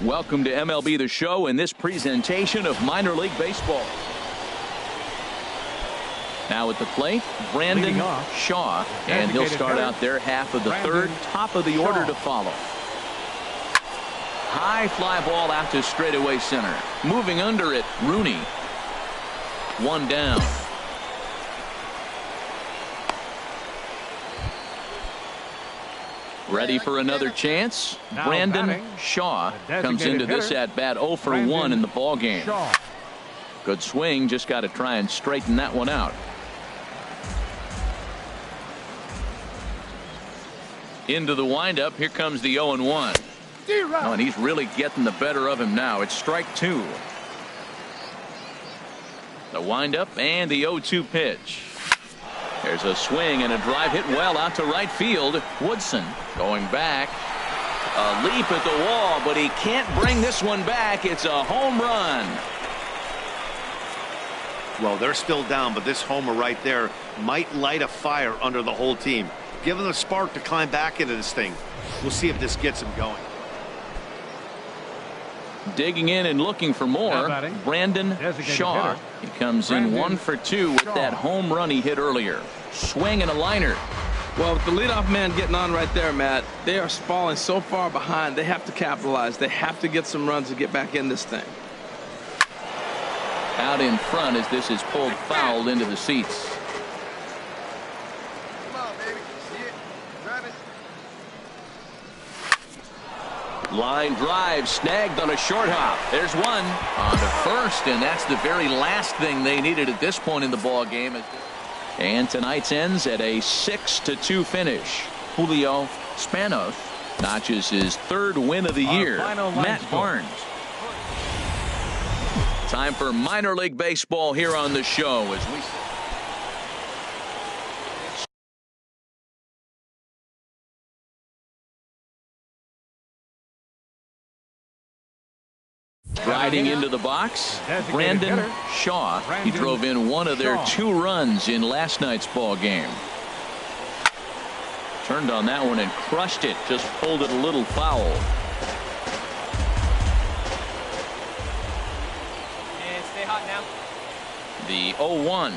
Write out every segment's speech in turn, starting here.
Welcome to MLB The Show in this presentation of minor league baseball. Now at the plate, Brandon Shaw, and he'll start out their half of the third, top of the order to follow. High fly ball out to straightaway center. Moving under it, Rooney. One down. Ready for another chance. Brandon Shaw comes into this at bat 0 for 1 in the ball game. Good swing, just got to try and straighten that one out. Into the windup. Here comes the 0-1. Oh, and he's really getting the better of him now. It's strike 2. The windup and the 0-2 pitch. There's a swing and a drive hit well out to right field. Woodson going back. A leap at the wall, but he can't bring this one back. It's a home run. Well, they're still down, but this homer right there might light a fire under the whole team. Give them a spark to climb back into this thing. We'll see if this gets them going. Digging in and looking for more, Brandon Shaw. He comes in 1 for 2 with that home run he hit earlier. Swing and a liner. Well, with the leadoff man getting on right there, Matt, they are falling so far behind. They have to capitalize. They have to get some runs to get back in this thing. Out in front as this is pulled foul into the seats. Line drive snagged on a short hop. There's one on to first, and that's the very last thing they needed at this point in the ball game. And tonight's ends at a 6-2 finish. Julio Spanos notches his 3rd win of the year. Matt Barnes. Time for minor league baseball here on the show as we riding into the box, Brandon Shaw. He drove in one of their 2 runs in last night's ball game. Turned on that one and crushed it. Just pulled it a little foul. And stay hot now. The 0-1.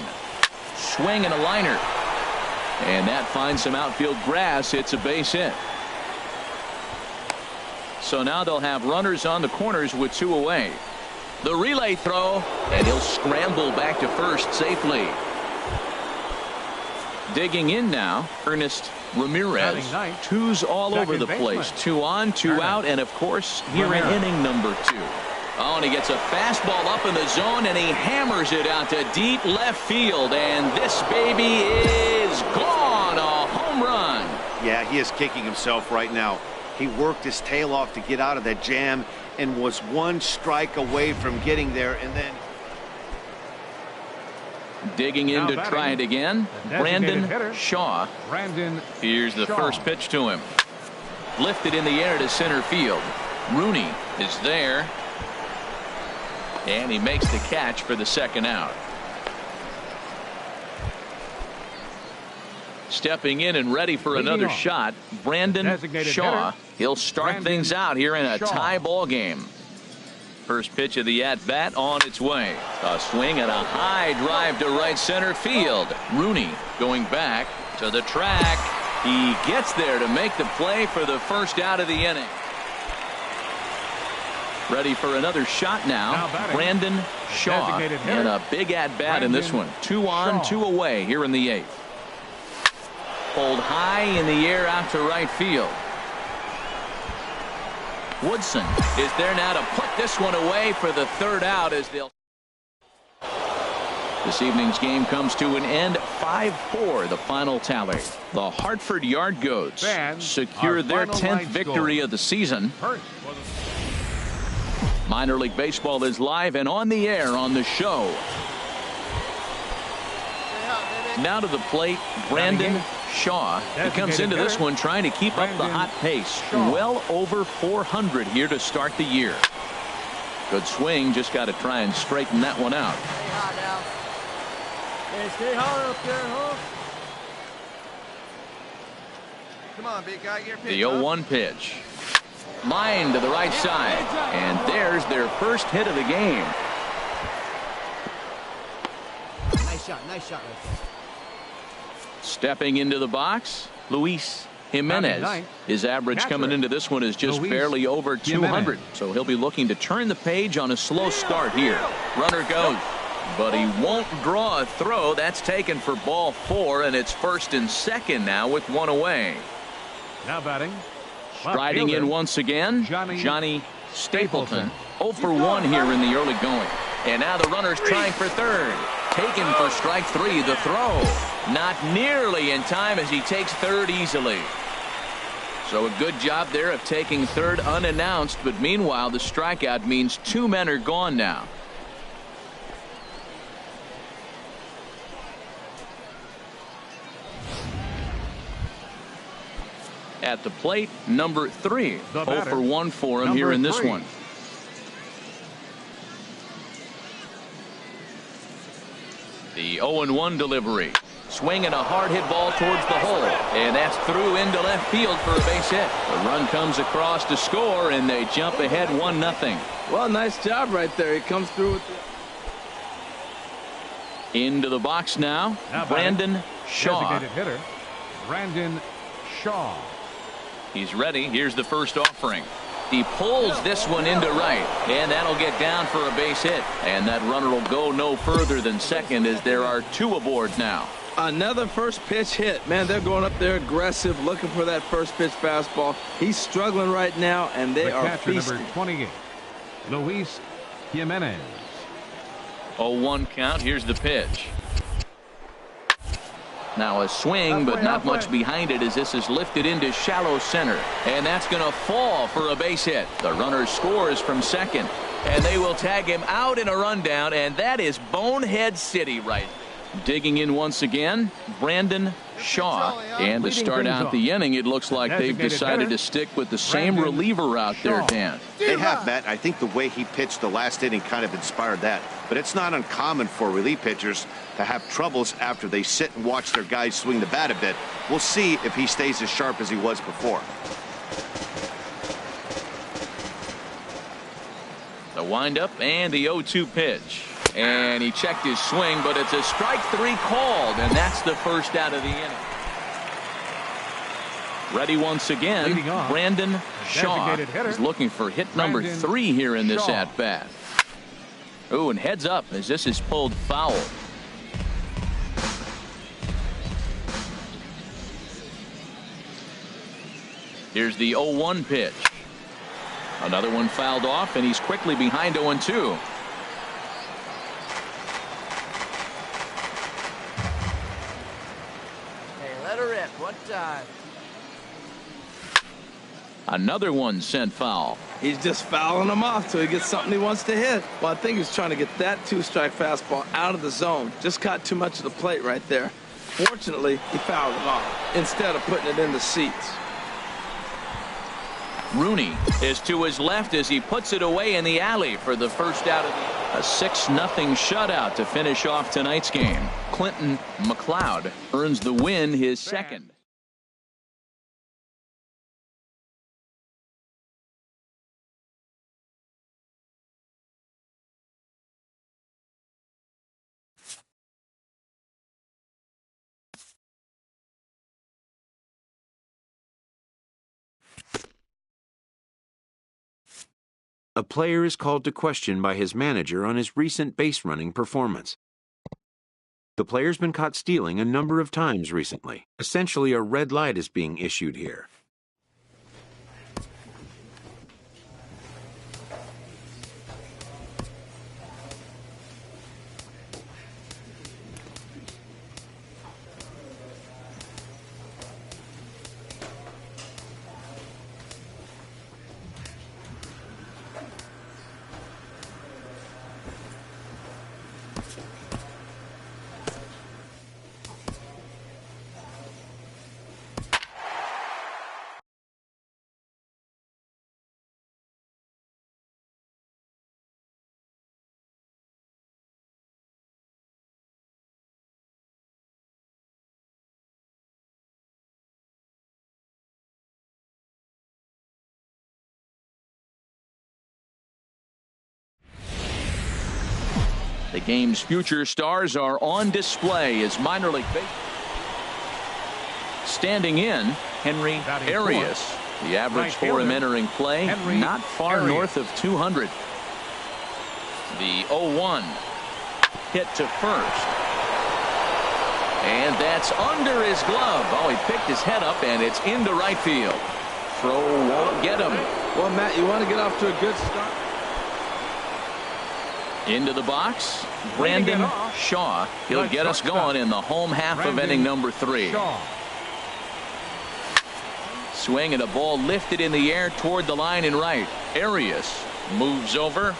Swing and a liner. And that finds some outfield grass. It's a base hit. So now they'll have runners on the corners with 2 away. The relay throw, and he'll scramble back to first safely. Digging in now, Ernest Ramirez. 2s all over the place. 2 on, 2 out, and of course here in inning number 2. Oh, and he gets a fastball up in the zone, and he hammers it out to deep left field, and this baby is gone. A home run. Yeah, he is kicking himself right now. He worked his tail off to get out of that jam and was 1 strike away from getting there, and then digging in to try it again. Brandon Shaw. Here's the first pitch to him. Lifted in the air to center field. Rooney is there, and he makes the catch for the 2nd out. Stepping in and ready for another shot, Brandon Shaw. He'll start things out here in a tie ball game. First pitch of the at-bat on its way. A swing and a high drive to right center field. Rooney going back to the track. He gets there to make the play for the 1st out of the inning. Ready for another shot now. Brandon Shaw. And a big at-bat in this one. 2 on, 2 away here in the 8th. Pulled high in the air out to right field. Woodson is there now to put this one away for the 3rd out as they'll. This evening's game comes to an end. 5-4 the final tally. The Hartford Yard Goats secure their 10th victory of the season. Minor league baseball is live and on the air on the show. Now to the plate, Brandon Shaw. He comes into this one trying to keep up the hot pace. Well over 400 here to start the year. Good swing, just got to try and straighten that one out. Stay hot now. Hey, stay hot up there, huh? Come on, big guy, your pitch. The 0-1 pitch. Line to the right side. And there's their first hit of the game. Nice shot. Nice shot. Stepping into the box, Luis Jimenez. His average coming into this one is just barely over 200. So he'll be looking to turn the page on a slow start here. Runner goes, but he won't draw a throw. That's taken for ball 4, and it's 1st and 2nd now with 1 away. Now batting. Striding in once again, Johnny Stapleton. 0 for 1 here in the early going. And now the runner's trying for 3rd. Taken for strike 3. The throw not nearly in time as he takes 3rd easily. So a good job there of taking 3rd unannounced, but meanwhile the strikeout means 2 men are gone now. At the plate, number 3. 0 for 1 for him here in this one. The 0-1 delivery. Swinging a hard hit ball towards the hole. And that's through into left field for a base hit. The run comes across to score, and they jump ahead 1-0. Well, nice job right there. He comes through with Into the box now Brandon Shaw. Designated hitter, Brandon Shaw. He's ready. Here's the first offering. He pulls this one into right, and that'll get down for a base hit. And that runner will go no further than 2nd as there are 2 aboard now. another first pitch hit. Man, they're going up there aggressive, looking for that first pitch fastball. He's struggling right now, and they are feasting. Number 28, Luis Jimenez. 0-1 count. Here's the pitch. Now a swing, but not much behind it as this is lifted into shallow center. And that's going to fall for a base hit. The runner scores from 2nd. And they will tag him out in a rundown, and that is Bonehead City right there. Digging in once again, Brandon Shaw. And to start out the inning, it looks like they've decided to stick with the same reliever out there, Dan. They have, Matt. I think the way he pitched the last inning kind of inspired that. But it's not uncommon for relief pitchers to have troubles after they sit and watch their guys swing the bat a bit. We'll see if he stays as sharp as he was before. The windup and the 0-2 pitch. And he checked his swing, but it's a strike 3 called, and that's the first out of the inning. Ready once again, Brandon Shaw is looking for hit number 3 here in this at-bat. Oh, and heads up as this is pulled foul. Here's the 0-1 pitch. Another one fouled off, and he's quickly behind 0-2. Another one sent foul. He's just fouling them off till he gets something he wants to hit. Well, I think he's trying to get that 2-strike fastball out of the zone. Just caught too much of the plate right there. Fortunately, he fouled it off instead of putting it in the seats. Rooney is to his left as he puts it away in the alley for the first out of the a 6-0 shutout to finish off tonight's game. Clinton McLeod earns the win, his second. A player is called to question by his manager on his recent base running performance. The player's been caught stealing a number of times recently. Essentially, a red light is being issued here. game's future stars are on display as minor league baseball. Standing in, Henry Arias. The average for him entering play, not far north of 200. The 0-1 hit to first. And that's under his glove. Oh, he picked his head up, and it's into right field. Throw won't get him. Well, Matt, you want to get off to a good start. Into the box, Brandon Shaw. He'll get us going in the home half of inning number 3. Swing and a ball lifted in the air toward the line and right. Arias moves over,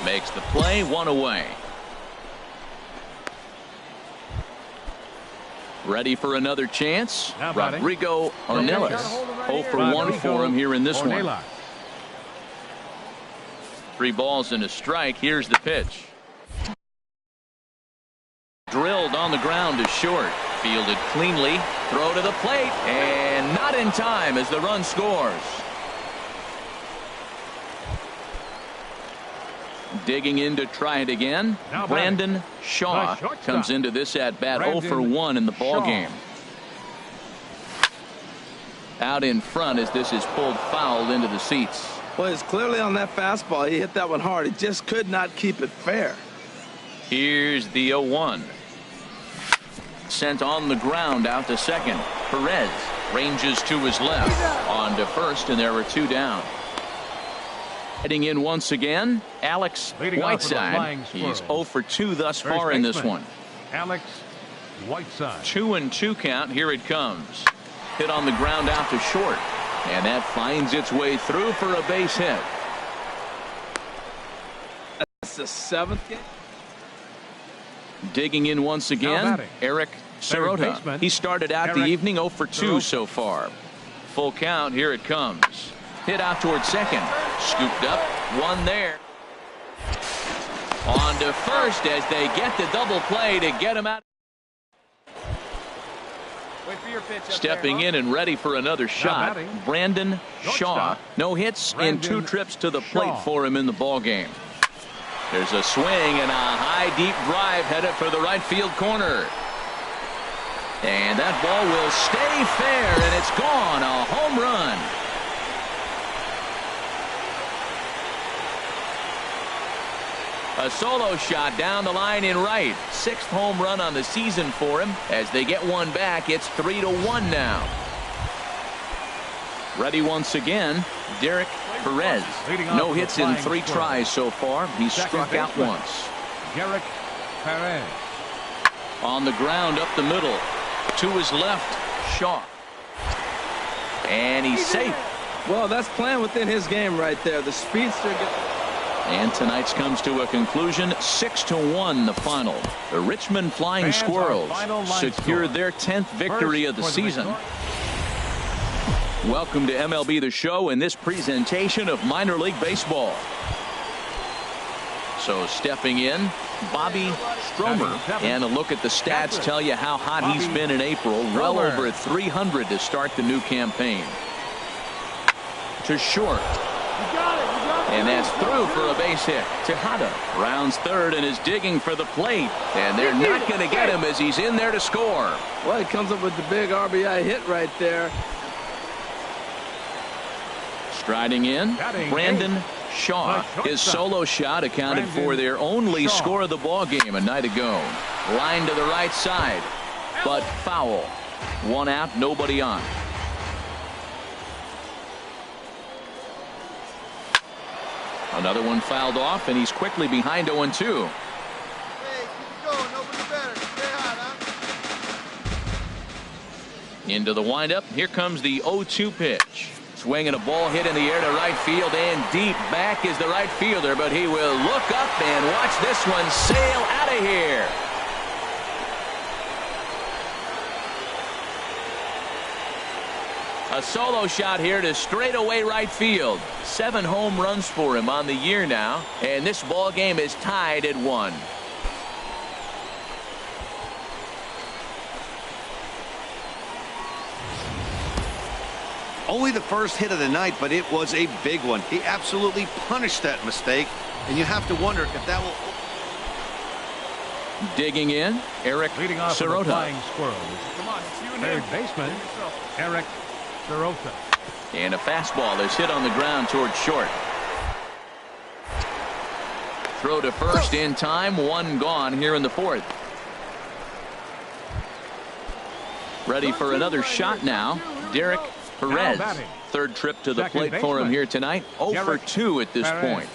makes the play, 1 away. Ready for another chance. Rodrigo Ornelas. 0 for 1 for him here in this one. 3 balls and a strike. Here's the pitch. Drilled on the ground to short. Fielded cleanly. Throw to the plate. And not in time as the run scores. Digging in to try it again. Brandon Shaw comes into this at bat 0 for 1 in the ball game. Out in front as this is pulled foul into the seats. Well, it's clearly on that fastball. He hit that one hard. He just could not keep it fair. Here's the 0-1. Sent on the ground out to second. Perez ranges to his left. On to first, and there were 2 down. Heading in once again, Alex Whiteside. He's 0 for 2 thus far in this one. Alex Whiteside. 2-2 count. Here it comes. Hit on the ground out to short. And that finds its way through for a base hit. That's the 7th game. Digging in once again, Eric Sirota. He started out the evening 0 for 2 so far. Full count. Here it comes. Hit out toward second. Scooped up. 1 there. On to first as they get the double play to get him out. Wait for your pitch. Stepping in and ready for another shot. Brandon Shaw. No hits in 2 trips to the plate for him in the ball game. There's a swing and a high deep drive headed for the right field corner. And that ball will stay fair, and it's gone. A home run. A solo shot down the line in right. 6th home run on the season for him. As they get one back, it's 3-1 now. Ready once again, Derek Perez. No hits in 3 tries so far. He's struck out once. Derek Perez. On the ground up the middle. To his left, Shaw. And he's safe. Well, that's playing within his game right there. The speedster. And tonight's comes to a conclusion. 6-1 the final. The Richmond Flying Squirrels secure their 10th victory of the season. Welcome to MLB The Show in this presentation of minor league baseball. So stepping in, Bobby Stromer. And a look at the stats tell you how hot he's been in April. Well over 300 to start the new campaign. To short. And that's through for a base hit. Tejada rounds third and is digging for the plate. And they're not going to get him as he's in there to score. Well, he comes up with the big RBI hit right there. Striding in, Brandon Shaw. His solo shot accounted for their only score of the ball game a night ago. Line to the right side, but foul. 1 out, nobody on. Another one fouled off, and he's quickly behind 0-2. Hey, keep it going. Nobody's better. Stay hot, huh? Into the windup. Here comes the 0-2 pitch. Swinging a ball hit in the air to right field, and deep back is the right fielder, but he will look up and watch this one sail out of here. A solo shot here to straightaway right field. 7 home runs for him on the year now, and this ball game is tied at 1. Only the first hit of the night, but it was a big one. He absolutely punished that mistake, and you have to wonder if that will... Digging in, Eric Leading off with the Sirota. flying squirrels. Come on, it's you and Third him. baseman, Eric Sirota. And a fastball is hit on the ground towards short. Throw to first in time. One gone here in the fourth. Ready for another shot now. Derek Perez. batting. Third trip to the Second plate for him baseman. here tonight. 0 for Derek 2 at this Perez. point.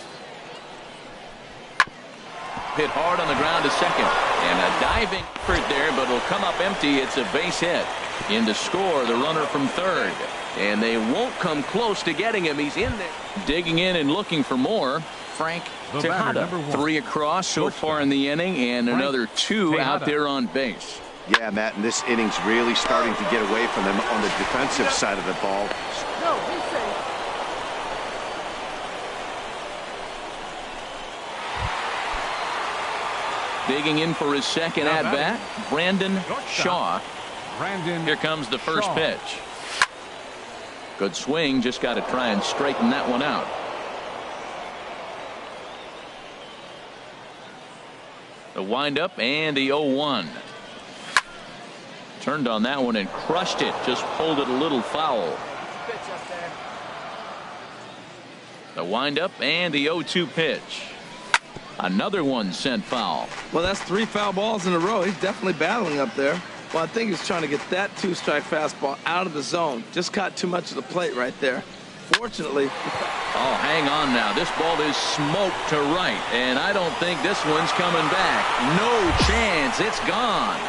Hit hard on the ground to second. And a diving effort there, but it'll come up empty. It's a base hit. In to score, the runner from third. And they won't come close to getting him. He's in there. Digging in and looking for more. Frank The batter, Tejada. number 1. 3 across so far in the inning, and Frank another 2 out Tejada. there on base. Yeah, Matt, and this inning's really starting to get away from them on the defensive side of the ball. No, he's safe. Digging in for his second Now at-bat, Brandon Shaw. Brandon Here comes the first Shaw. pitch. Good swing, just got to try and straighten that one out. The windup and the 0-1. Turned on that one and crushed it. Just pulled it a little foul. Pitch up there. The windup and the 0-2 pitch. Another one sent foul. Well, that's 3 foul balls in a row. He's definitely battling up there. Well, I think he's trying to get that 2-strike fastball out of the zone. Just caught too much of the plate right there. Fortunately. Oh, hang on now. This ball is smoked to right, and I don't think this one's coming back. No chance. It's gone.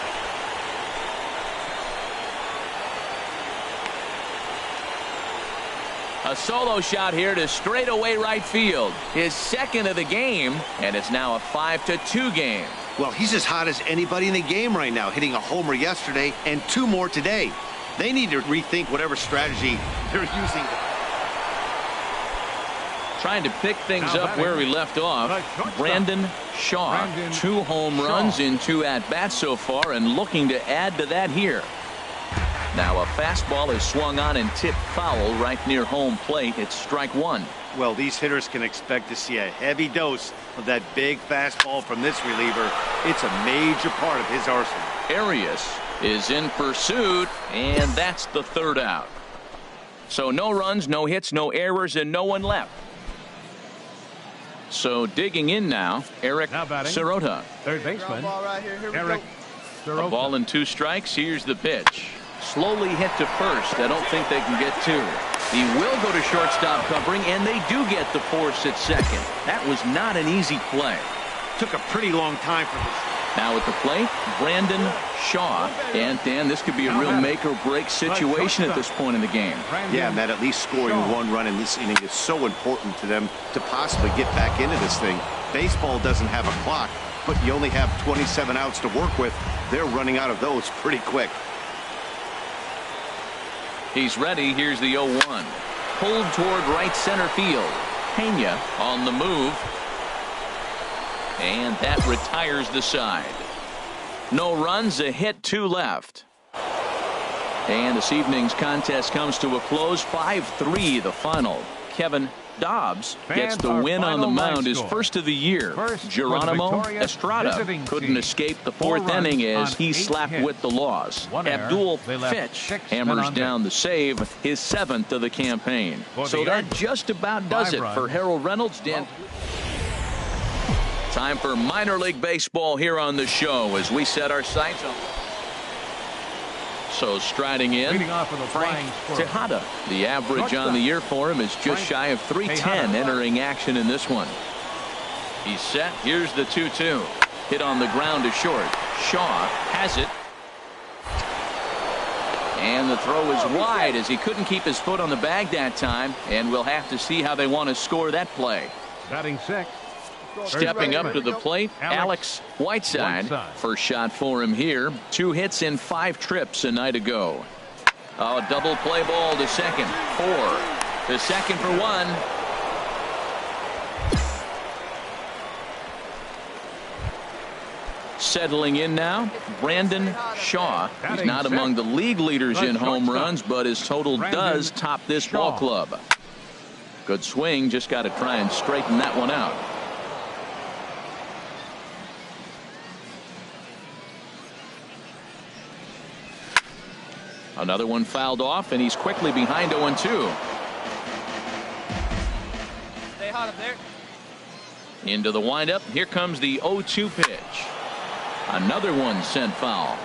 A solo shot here to straightaway right field. His second of the game, and it's now a 5-2 game. Well, he's as hot as anybody in the game right now, hitting a homer yesterday and 2 more today. They need to rethink whatever strategy they're using. Trying to pick things Now up batting, where we left off. the shortstop. Brandon Shaw. Brandon 2 home Shaw. runs in 2 at-bats so far, and looking to add to that here. Now a fastball is swung on and tipped foul right near home plate. It's strike 1. Well, these hitters can expect to see a heavy dose of that big fastball from this reliever. It's a major part of his arsenal. Arias is in pursuit, and that's the third out. So no runs, no hits, no errors, and no one left. So digging in now, Eric Now batting. Sirota. Third Ground baseman, ball right here. Here we Eric go. A ball Sirota. and 2 strikes. Here's the pitch. Slowly hit to first. I don't think they can get 2. He will go to shortstop covering, and they do get the force at second. That was not an easy play. Took a pretty long time for this. Now at the plate, Brandon Shaw. And Dan, this could be a real make or break situation at this point in the game. Brandon Yeah, Matt, at least scoring Shaw. 1 run in this inning is so important to them to possibly get back into this thing. Baseball doesn't have a clock, but you only have 27 outs to work with. They're running out of those pretty quick. He's ready. Here's the 0-1. Pulled toward right center field. Pena on the move. And that retires the side. No runs, a hit, 2 left. And this evening's contest comes to a close. 5-3 the final. Kevin Dobbs gets Fans, the our win on the final mound, line his score. first of the year. First for the Geronimo victorious Estrada visiting couldn't team. escape the 4 4th inning runs as on he 8 slapped hits. with the loss. 1 error. Abdul They left Fitch 6 men hammers on down base. the save, his 7th of the campaign. For So the that Yankees, just about does 5 it for runs. Harold Reynolds. Dan. Time for minor league baseball here on the show as we set our sights on. So striding in, Leading off with a Frank flying squirrel. Tejada. The average Shortstop. on the year for him is just Frank shy of 310 Tejada. entering action in this one. He's set. Here's the 2-2. Hit on the ground to short. Shaw has it. And the throw is wide as he couldn't keep his foot on the bag that time. And we'll have to see how they want to score that play. Batting 6. Stepping up to the plate, Alex Whiteside. First shot for him here. 2 hits in 5 trips a night ago. Oh, double play ball to second. 4. To second for 1. Settling in now, Brandon Shaw. He's not among the league leaders in home runs, but his total does top this ball club. Good swing, just got to try and straighten that one out. Another one fouled off, and he's quickly behind 0-2. Stay hot up there. Into the windup. Here comes the 0-2 pitch. Another one sent foul.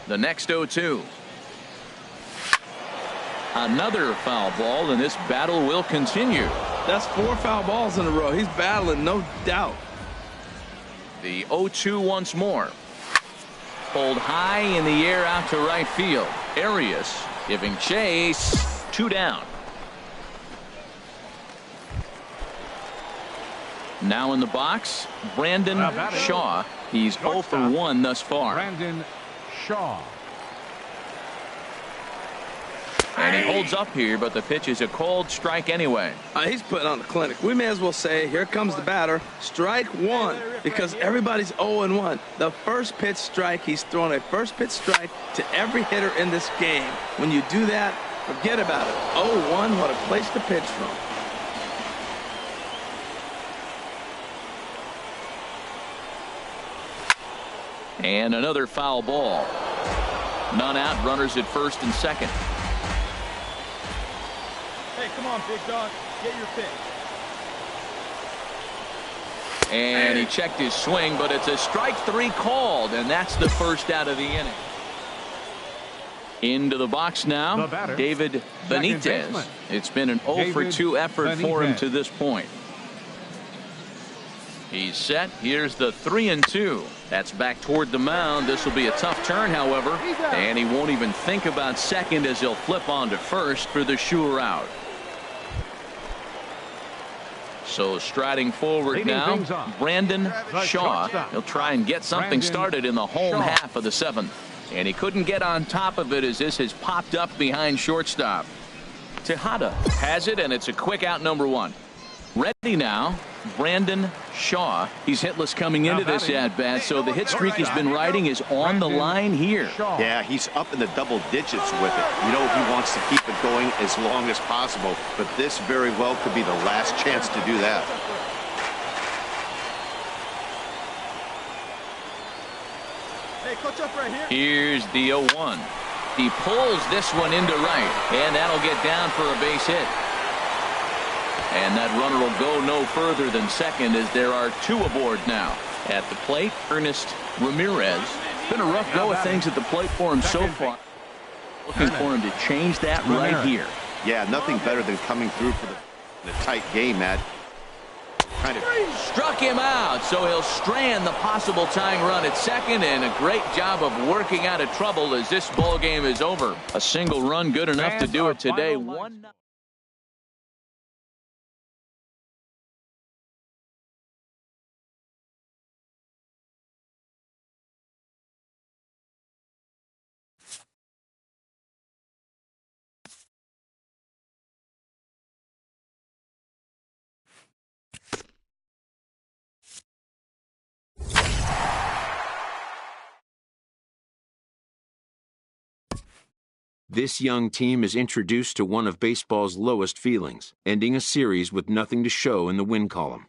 The next 0-2. Another foul ball, and this battle will continue. That's 4 foul balls in a row. He's battling, no doubt. The 0-2 once more. Pulled high in the air out to right field. Arias giving chase. 2 down. Now in the box, Brandon Shaw. He's 0 for 1 thus far. Brandon Shaw. And he holds up here, but the pitch is a called strike anyway. He's putting on a clinic. We may as well say, here comes the batter. Strike 1, because everybody's 0-1. The first pitch strike, he's throwing a first pitch strike to every hitter in this game. When you do that, forget about it. 0-1, what a place to pitch from. And another foul ball. None out, runners at first and second. Hey, come on, big dog. Get your pick. And he checked his swing, but it's a strike 3 called, and that's the first out of the inning. Into the box now, David Benitez. It's been an 0 for 2 effort for him to this point. He's set. Here's the 3-2. That's back toward the mound. This will be a tough turn, however, and he won't even think about second as he'll flip on to first for the sure out. So striding forward now, Brandon Shaw. He'll try and get something started in the home half of the 7th. And he couldn't get on top of it as this has popped up behind shortstop. Tejada has it, and it's a quick out, number 1. Ready now, Brandon Shaw. He's hitless coming into this at-bat, so the hit streak he's been riding is on the line here. Yeah, he's up in the double digits with it. You know, he wants to keep it going as long as possible, but this very well could be the last chance to do that. Hey, coach up right here. Here's the 0-1. He pulls this one into right, and that'll get down for a base hit. And that runner will go no further than second as there are 2 aboard now. At the plate, Ernest Ramirez. It's been a rough go of things at the plate for him so far. Looking for him to change that right here. Yeah, nothing better than coming through for the tight game, Matt. Kind of struck him out, so he'll strand the possible tying run at second, and a great job of working out of trouble as this ball game is over. A single run good enough to do it today. 1-0. This young team is introduced to one of baseball's lowest feelings, ending a series with nothing to show in the win column.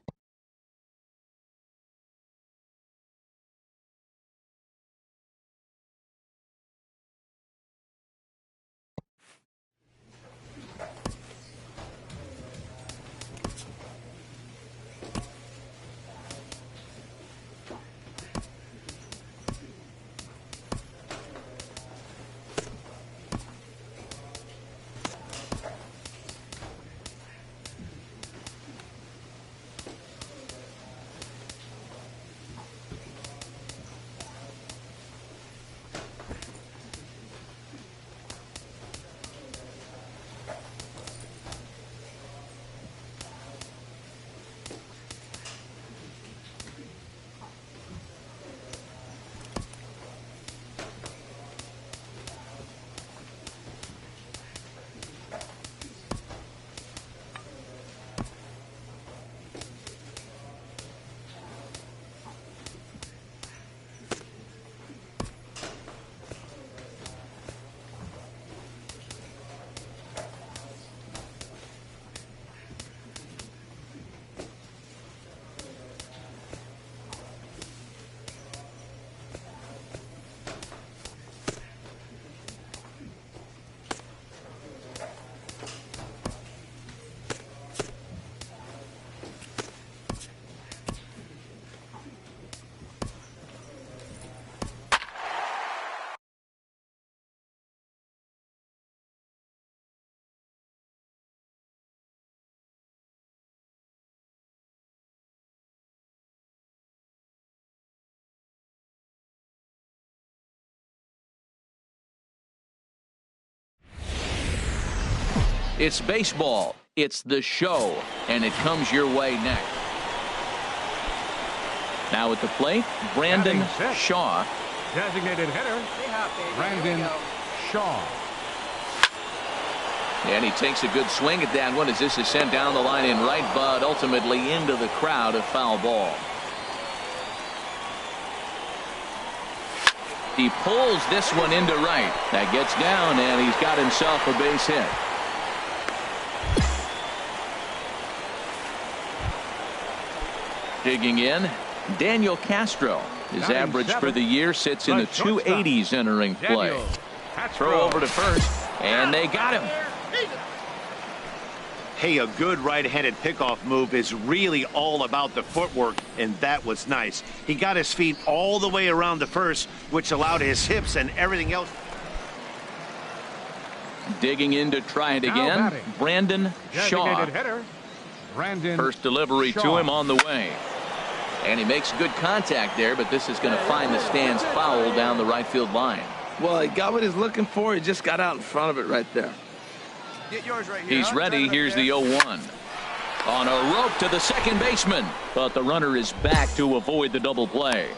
It's baseball. It's the show, and it comes your way next. Now at the plate, Brandon Shaw. Designated hitter, Brandon Shaw. And he takes a good swing at that one as this is sent down the line in right, but ultimately into the crowd, a foul ball. He pulls this one into right. That gets down, and he's got himself a base hit. Digging in, Daniel Castro. His average for the year sits in the 280s entering play. Throw over to first, and they got him. Hey, a good right-handed pickoff move is really all about the footwork, and that was nice. He got his feet all the way around the first, which allowed his hips and everything else. Digging in to try it again, Brandon Shaw. First delivery to him on the way. And he makes good contact there, but this is going to find the stands foul down the right field line. Well, he got what he's looking for. He just got out in front of it right there. Get yours right here. He's ready. Here's the 0-1. On a rope to the second baseman, but the runner is back to avoid the double play.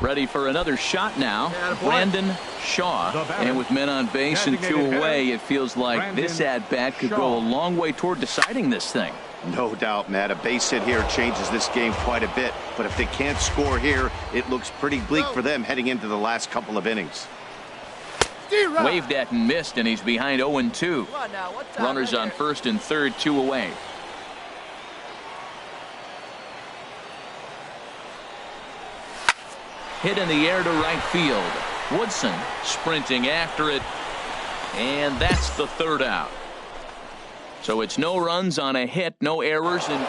Ready for another shot now, Brandon Shaw. And with men on base and 2 away, it feels like this at-bat could go a long way toward deciding this thing. No doubt, Matt. A base hit here changes this game quite a bit. But if they can't score here, it looks pretty bleak for them heading into the last couple of innings. Waved at and missed, and he's behind 0-2. Runners on first and third, 2 away. Hit in the air to right field. Woodson sprinting after it, and that's the third out. So it's no runs on a hit, no errors, and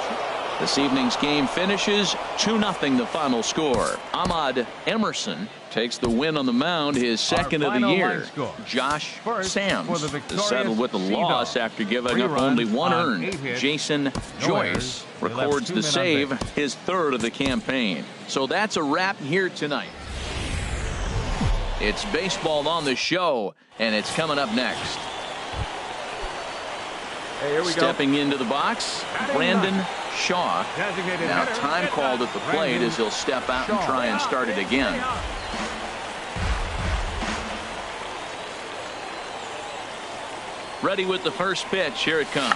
this evening's game finishes 2-0 the final score. Ahmad Emerson takes the win on the mound, his second of the year. Josh Sams is settled with the loss after giving up only 1 earned. Jason Joyce records the save, his third of the campaign. So that's a wrap here tonight. It's baseball on the show, and it's coming up next. Hey, here we Stepping into the box, Brandon Shaw. Now time called at the plate as he'll step out and try and start it again. Ready with the first pitch. Here it comes.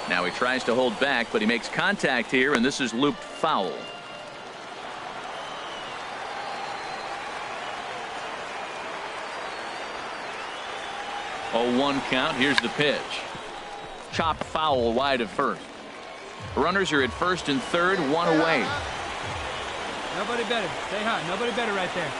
Now he tries to hold back, but he makes contact here, and this is looped foul. Oh, 1 count. Here's the pitch. Chopped foul wide of first. Runners are at first and third, 1 away. Nobody better. Stay hot. Nobody better right there.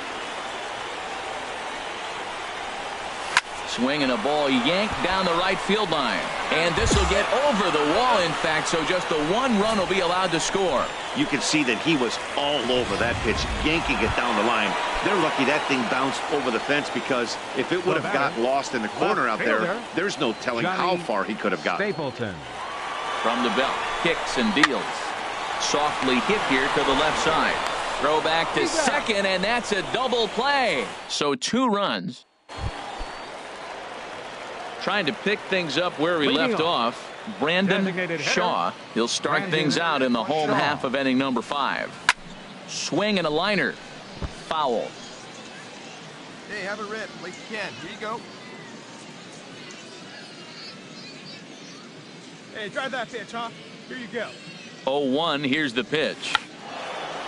Swinging a ball yanked down the right field line. And this will get over the wall, in fact, so just the 1 run will be allowed to score. You can see that he was all over that pitch, yanking it down the line. They're lucky that thing bounced over the fence, because if it would have got lost in the corner out there, there's no telling how far he could have gotten. Stapleton. From the belt, kicks and deals. Softly hit here to the left side. Throw back to second, and that's a double play. So 2 runs. Trying to pick things up where we left off, Brandon Shaw. He'll start things out in the home half of inning number 5. Swing and a liner. Foul. Hey, have a rip like you can. Here you go. Hey, drive that pitch, huh? Here you go. 0-1. Here's the pitch.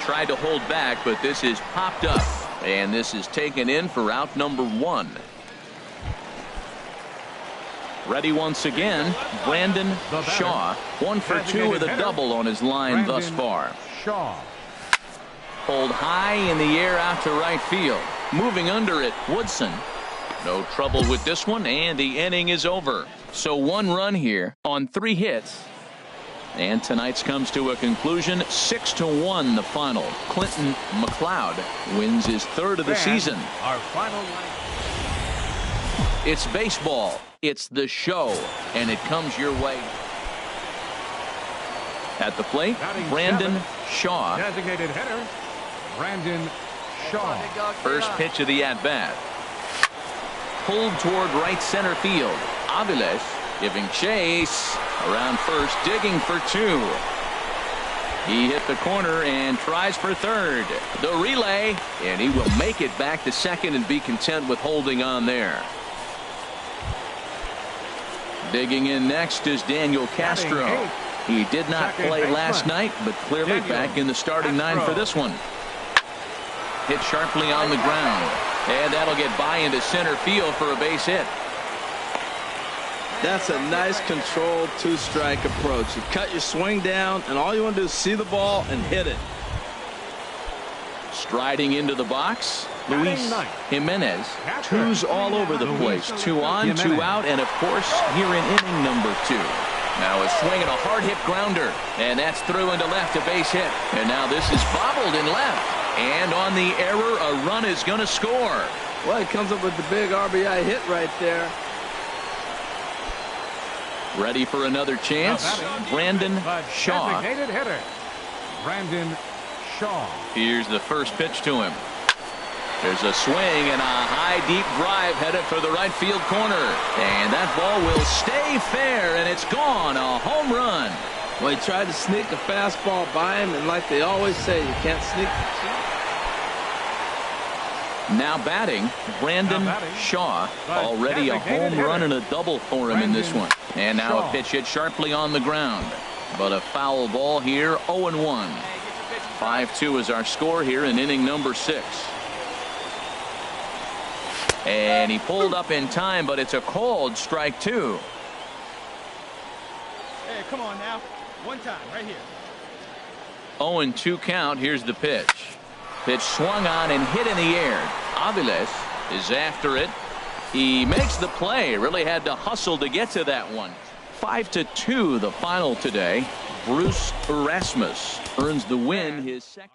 Tried to hold back, but this is popped up, and this is taken in for out number 1. Ready once again, Brandon Shaw. 1 for 2 with a double on his line thus far. Shaw. Pulled high in the air out to right field. Moving under it, Woodson. No trouble with this one, and the inning is over. So 1 run here on 3 hits. And tonight's comes to a conclusion, 6-1 the final. Clinton McLeod wins his 3rd of the season. Our final line. It's baseball. It's the show, and it comes your way. At the plate, Brandon Shaw. Designated hitter, Brandon Shaw. First pitch of the at-bat. Pulled toward right center field. Aviles giving chase around first, digging for 2. He hit the corner and tries for third. The relay, and he will make it back to second and be content with holding on there. Digging in next is Daniel Castro. He did not play last night, but clearly back in the starting 9 for this one. Hit sharply on the ground, and that'll get by into center field for a base hit. That's a nice controlled 2-strike approach. You cut your swing down, and all you want to do is see the ball and hit it. Striding into the box, Luis Jimenez. 2s all over the place. 2 on, 2 out, and of course here in inning number 2. Now a swing and a hard hit grounder, and that's through into left, a base hit. And now this is bobbled in left, and on the error a run is going to score. Well, he comes up with the big RBI hit right there. Ready for another chance. Brandon Shaw. Designated hitter, Brandon Shaw. Here's the first pitch to him. There's a swing and a high deep drive headed for the right field corner, and that ball will stay fair, and it's gone. A home run. Well, he tried to sneak a fastball by him, and like they always say, you can't sneak the cheat. Now batting, Brandon Shaw. Already a home run and a double for him in this one. And now a pitch hit sharply on the ground. But a foul ball here, 0-1. 5-2 is our score here in inning number 6. And he pulled up in time, but it's a called strike 2. Hey, come on now. One time, right here. 0-2 count. Here's the pitch. Pitch swung on and hit in the air. Aviles is after it. He makes the play. Really had to hustle to get to that one. 5-2 the final today. Bruce Erasmus earns the win, his second.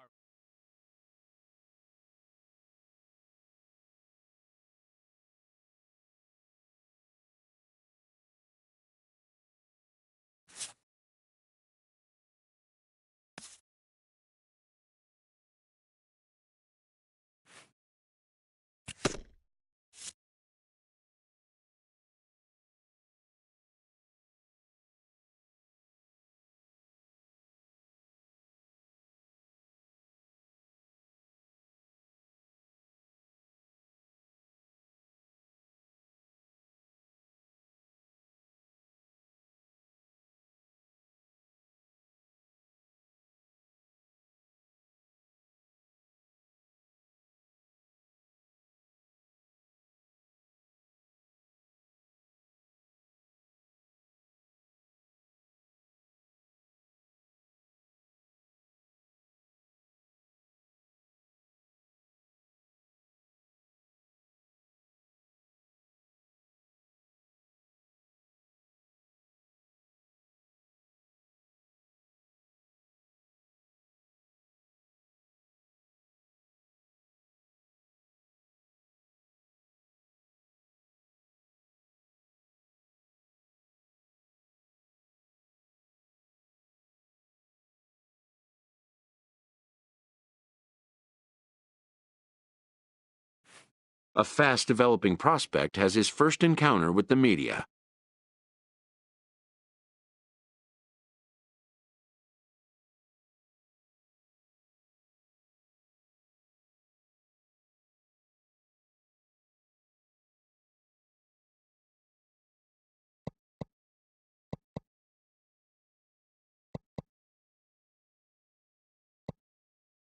A fast-developing prospect has his first encounter with the media.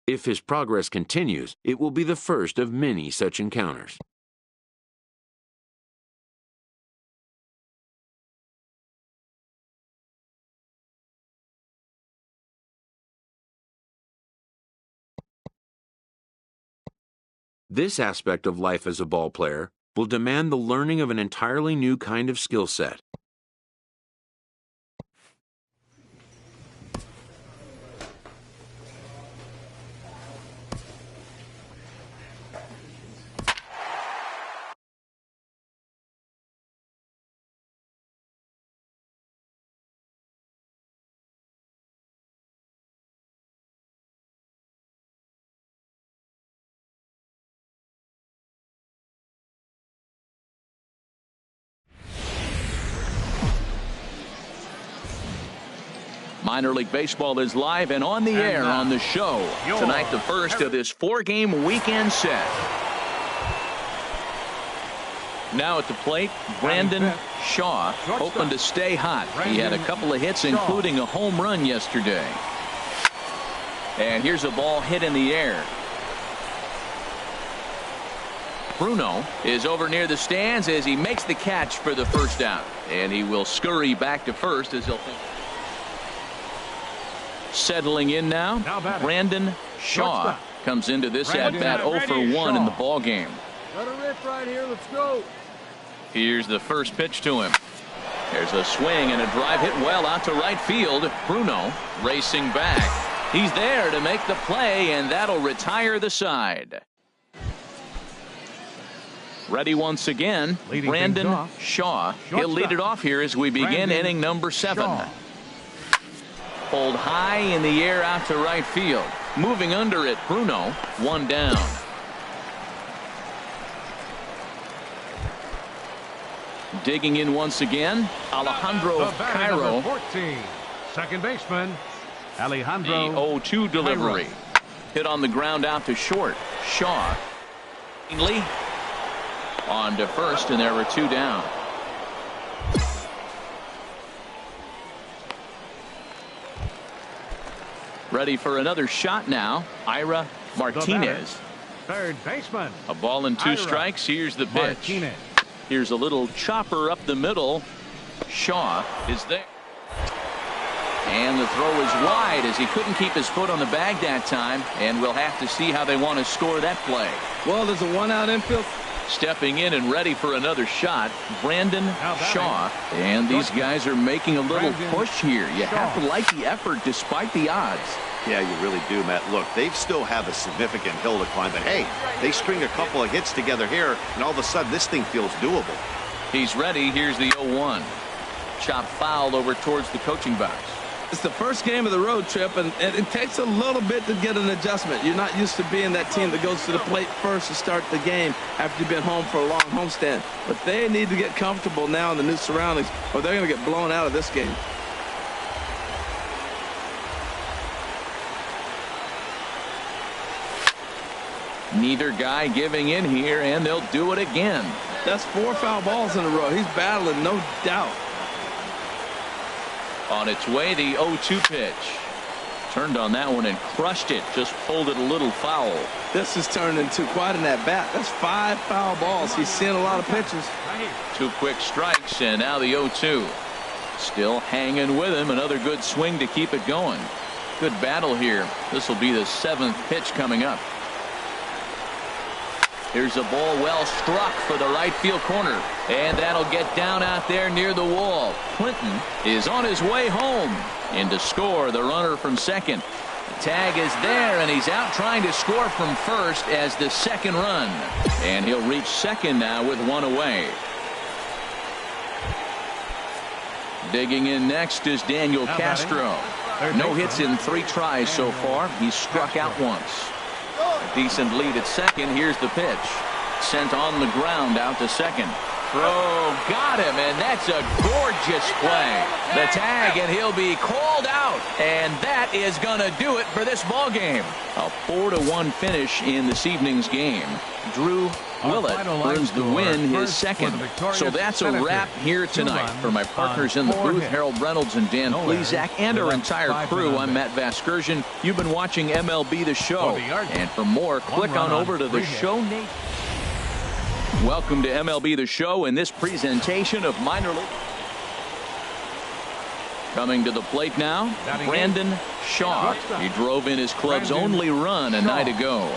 If his progress continues, it will be the first of many such encounters. This aspect of life as a ball player will demand the learning of an entirely new kind of skill set. Minor League Baseball is live and on the air on the show. Tonight, the first of this 4-game weekend set. Now at the plate, Brandon Shaw, hoping to stay hot. He had a couple of hits, including a home run yesterday. And here's a ball hit in the air. Bruno is over near the stands as he makes the catch for the first out. And he will scurry back to first as he'll think. Settling in now, Brandon Shaw comes into this at-bat 0 for 1 in the ball game. Let her rip right here. Let's go. Here's the first pitch to him. There's a swing and a drive hit well out to right field. Bruno racing back. He's there to make the play, and that'll retire the side. Ready once again, Brandon Shaw. He'll lead it off here as we begin inning number 7. Pulled high in the air out to right field. Moving under it, Bruno, 1 down. Digging in once again, Alejandro Cairo. 14, second baseman, Alejandro. The 0-2 delivery. Hit on the ground out to short. Shaw. Lee on to first, and there were 2 down. Ready for another shot now, Ira Martinez. Third baseman. A ball and 2 strikes. Here's the pitch. Martinez. Here's a little chopper up the middle. Shaw is there. And the throw is wide as he couldn't keep his foot on the bag that time. And we'll have to see how they want to score that play. Well, there's a 1-out infield. Stepping in and ready for another shot, Brandon Shaw. And these guys are making a little push here. You have to like the effort despite the odds. Yeah, you really do, Matt. Look, they still have a significant hill to climb, but hey, they string a couple of hits together here, and all of a sudden this thing feels doable. He's ready. Here's the 0-1. Chop foul over towards the coaching box. It's the first game of the road trip, and it takes a little bit to get an adjustment. You're not used to being that team that goes to the plate first to start the game after you've been home for a long homestand. But they need to get comfortable now in the new surroundings, or they're going to get blown out of this game. Neither guy giving in here, and they'll do it again. That's 4 foul balls in a row. He's battling, no doubt. On its way, the 0-2 pitch. Turned on that one and crushed it. Just pulled it a little foul. This has turned into quite an at-bat. That's 5 foul balls. He's seeing a lot of pitches. 2 quick strikes, and now the 0-2. Still hanging with him. Another good swing to keep it going. Good battle here. This will be the 7th pitch coming up. Here's a ball well struck for the right field corner. And that'll get down out there near the wall. Clinton is on his way home. And to score, the runner from second. The tag is there, and he's out trying to score from first as the second run. And he'll reach second now with 1 away. Digging in next is Daniel Castro. No hits in 3 tries so far. He's struck out once. A decent lead at second. Here's the pitch. Sent on the ground out to second. Throw got him, and that's a gorgeous play. The tag, and he'll be called out, and that is going to do it for this ball game. A 4-1 finish in this evening's game. Drew Willett earns the win, his second. So that's a wrap here tonight. For my partners in the booth, Harold Reynolds and Dan Plesac, and our entire crew, I'm Matt Vasgersian. You've been watching MLB The Show. And for more, click on over to the show. Welcome to MLB The Show in this presentation of minor league. Coming to the plate now, Brandon Shaw. He drove in his club's only run a night ago.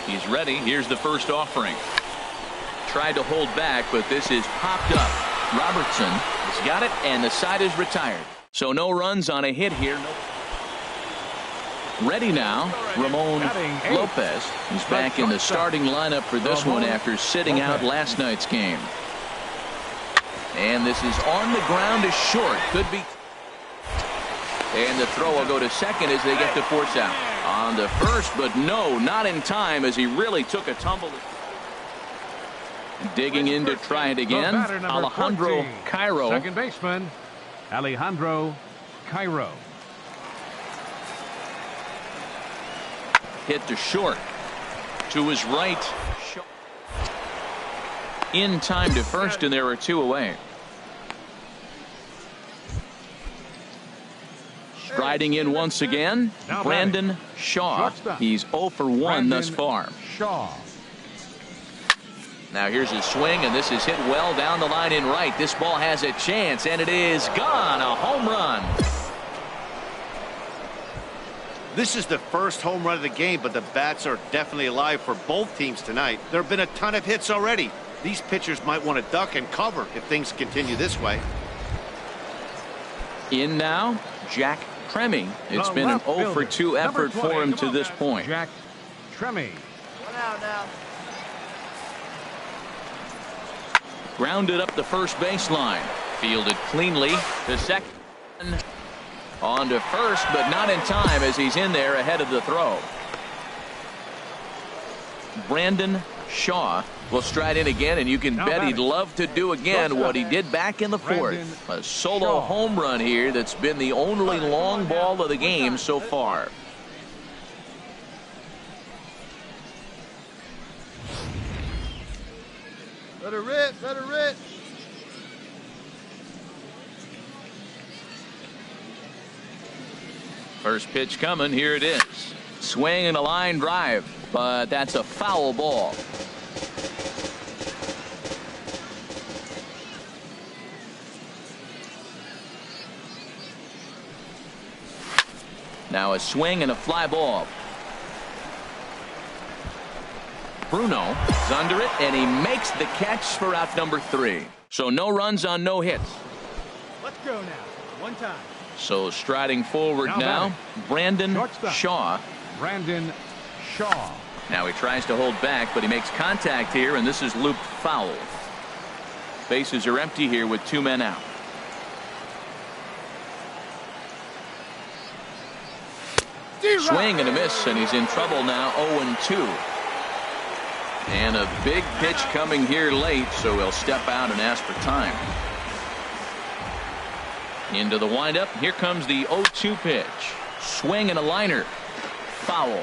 He's ready. Here's the first offering. Tried to hold back, but this is popped up. Robertson has got it, and the side is retired. So no runs on a hit here. Ready now, Ramon Lopez. He's back in the starting lineup for this one after sitting out last night's game. And this is on the ground to short. Could be. And the throw will go to second as they get the force out. On to first, but no, not in time as he really took a tumble. Digging in to try it again. Alejandro Cairo. Second baseman, Alejandro Cairo. Hit to short. To his right. In time to first, and there are 2 away. Striding in once again, Brandon Shaw. He's 0 for 1 thus far. Shaw. Now here's his swing, and this is hit well down the line in right. This ball has a chance, and it is gone. A home run. This is the first home run of the game, but the bats are definitely alive for both teams tonight. There have been a ton of hits already. These pitchers might want to duck and cover if things continue this way. In now, Jack Tremme. It's been an 0 for 2 effort for him to this point. Jack Tremme. 1 out now. Grounded up the first baseline. Fielded cleanly to second. On to first, but not in time as he's in there ahead of the throw. Brandon Shaw will stride in again, and you can bet he'd love to do again what he did back in the 4th. A solo home run here that's been the only long ball of the game so far. Let her rip, let her rip. First pitch coming, here it is. Swing and a line drive, but that's a foul ball. Now a swing and a fly ball. Bruno is under it, and he makes the catch for out number 3. So no runs on no hits. Let's go now. One time. So striding forward now, Brandon Shaw. Brandon Shaw. Now he tries to hold back, but he makes contact here, and this is looped foul. Bases are empty here with 2 men out. Swing and a miss, and he's in trouble now, 0-2. And a big pitch coming here late, so he'll step out and ask for time. Into the windup. Here comes the 0-2 pitch. Swing and a liner. Foul.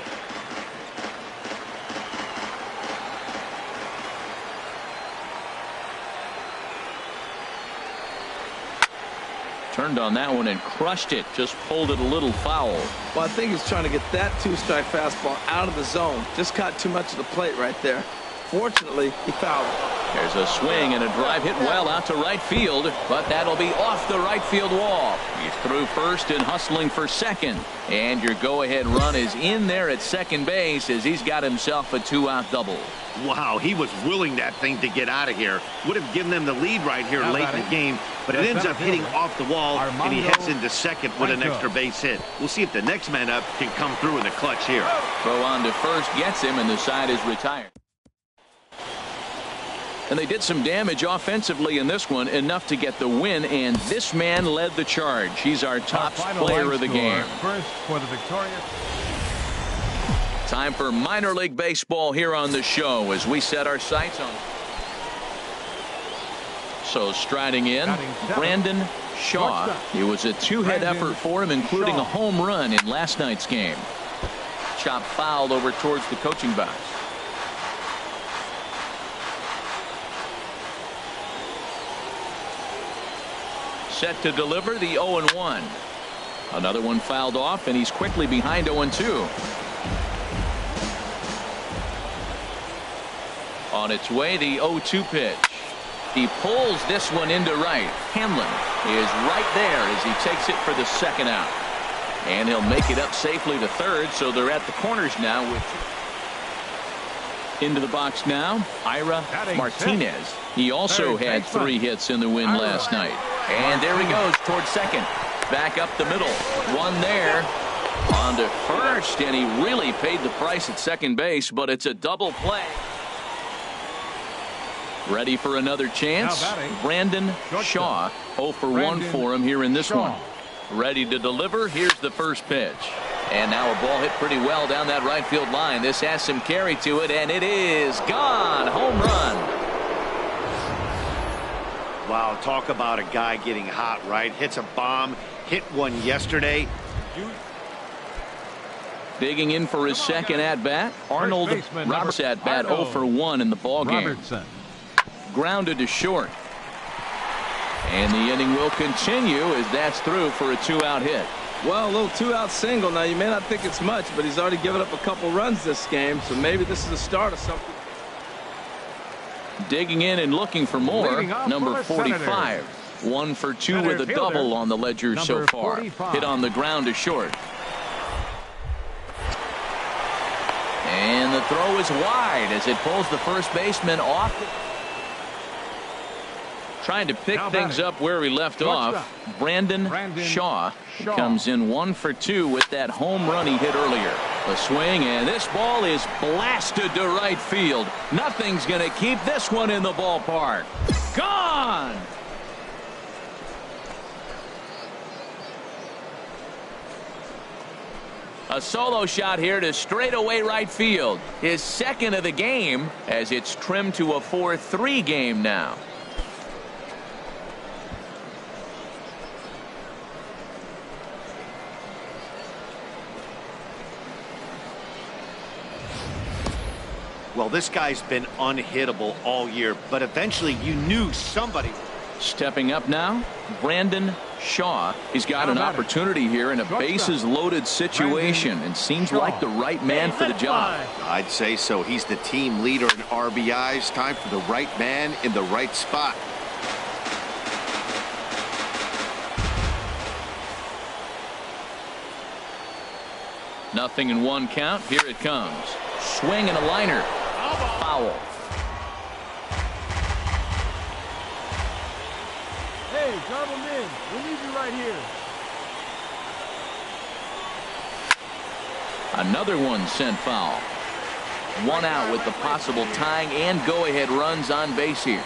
Turned on that one and crushed it. Just pulled it a little foul. Well, I think he's trying to get that 2-strike fastball out of the zone. Just caught too much of the plate right there. Fortunately, he fouled it. There's a swing and a drive hit well out to right field, but that'll be off the right field wall. He's through first and hustling for second. And your go-ahead run is in there at second base as he's got himself a 2-out double. Wow, he was willing that thing to get out of here. Would have given them the lead right here late in the game, but it ends up hitting off the wall, and he heads into second with an extra base hit. We'll see if the next man up can come through in the clutch here. Throw on to first gets him, and the side is retired. And they did some damage offensively in this one, enough to get the win, and this man led the charge. He's our top player of the game. First for the victorious. Time for minor league baseball here on the show as we set our sights on. So striding in, Brandon Shaw. It was a 2-hit effort for him, including a home run in last night's game. Chop fouled over towards the coaching box. Set to deliver the 0-1. Another one fouled off, and he's quickly behind 0-2. On its way, the 0-2 pitch. He pulls this one into right. Hamlin is right there as he takes it for the second out. And he'll make it up safely to third, so they're at the corners now. Into the box now, Ira Martinez. He also had 3 hits in the win last night. And there he goes towards second. Back up the middle. One there. On to first, and he really paid the price at second base, but it's a double play. Ready for another chance? Brandon Shaw. 0 for 1 for him here in this one. Ready to deliver. Here's the first pitch. And now a ball hit pretty well down that right field line. This has some carry to it, and it is gone. Home run. Wow, talk about a guy getting hot, right? Hits a bomb, hit one yesterday. Digging in for his second at-bat, Arnold Roberts at-bat 0 for 1 in the ballgame. Grounded to short. And the inning will continue as that's through for a 2-out hit. Well, a little 2-out single. Now, you may not think it's much, but he's already given up a couple runs this game, so maybe this is the start of something. Digging in and looking for more, number 45. 1 for 2 with a double on the ledger so far. 45. Hit on the ground to short. And the throw is wide as it pulls the first baseman off. Trying to pick things up where he left off. Brandon Shaw comes in 1 for 2 with that home run he hit earlier. The swing, and this ball is blasted to right field. Nothing's going to keep this one in the ballpark. Gone! A solo shot here to straightaway right field. His second of the game as it's trimmed to a 4-3 game now. Well, this guy's been unhittable all year, but eventually you knew somebody. Stepping up now, Brandon Shaw. He's got an opportunity here in a bases-loaded situation and seems like the right man for the job. I'd say so. He's the team leader in RBIs. Time for the right man in the right spot. Nothing in 1 count. Here it comes. Swing and a liner. Foul. Hey, drive him in. We need you right here. Another one sent foul. 1 out with the possible tying and go-ahead runs on base here.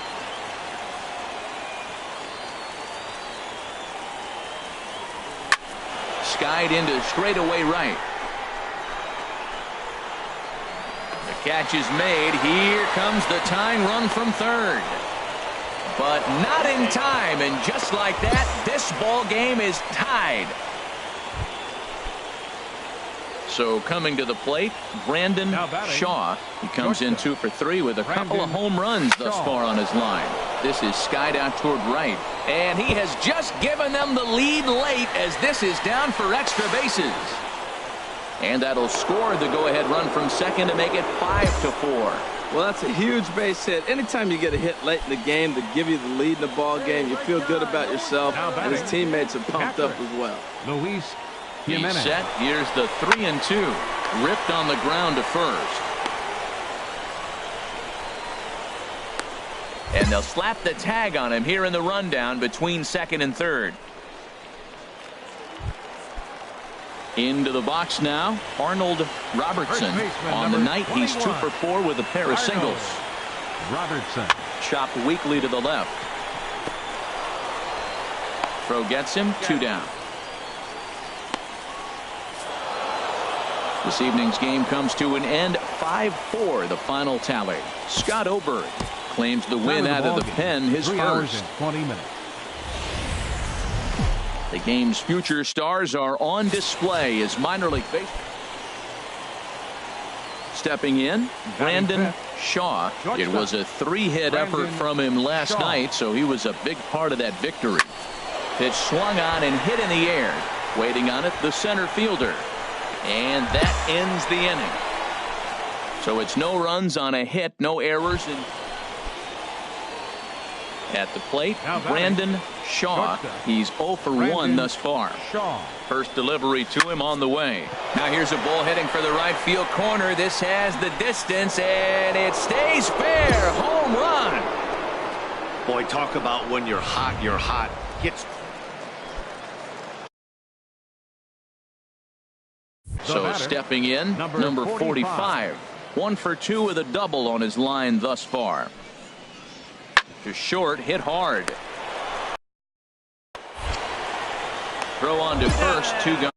Skied into straightaway right. Catch is made. Here comes the tying run from third. But not in time, and just like that, this ball game is tied. So coming to the plate, Brandon Shaw. He comes in 2 for 3 with a couple of home runs thus far on his line. This is skied out toward right, and he has just given them the lead late as this is down for extra bases. And that'll score the go-ahead run from second to make it 5-4. Well, that's a huge base hit. Anytime you get a hit late in the game to give you the lead in the ball game, you feel good about yourself, and his teammates are pumped up as well. He's set. Here's the 3-2. Ripped on the ground to first. And they'll slap the tag on him here in the rundown between second and third. Into the box now, Arnold Robertson. On the night, he's 2 for 4 with a pair of singles. Robertson. Chopped weakly to the left. Throw gets him, 2 down. This evening's game comes to an end, 5-4, the final tally. Scott Oberg claims the win out of the pen, his 3 hours first. and 20 minutes. The game's future stars are on display as minor league baseball. Stepping in, Brandon Shaw. It was a 3-hit effort from him last night, so he was a big part of that victory. Pitch swung on and hit in the air. Waiting on it, the center fielder. And that ends the inning. So it's no runs on a hit, no errors. At the plate, Brandon Shaw. He's 0 for 1 thus far. First delivery to him on the way. Now here's a ball heading for the right field corner. This has the distance, and it stays fair. Home run. Boy, talk about when you're hot, you're hot. Hits. So stepping in, number 45. 1 for 2 with a double on his line thus far. To short, hit hard. Throw on to first, 2 gone.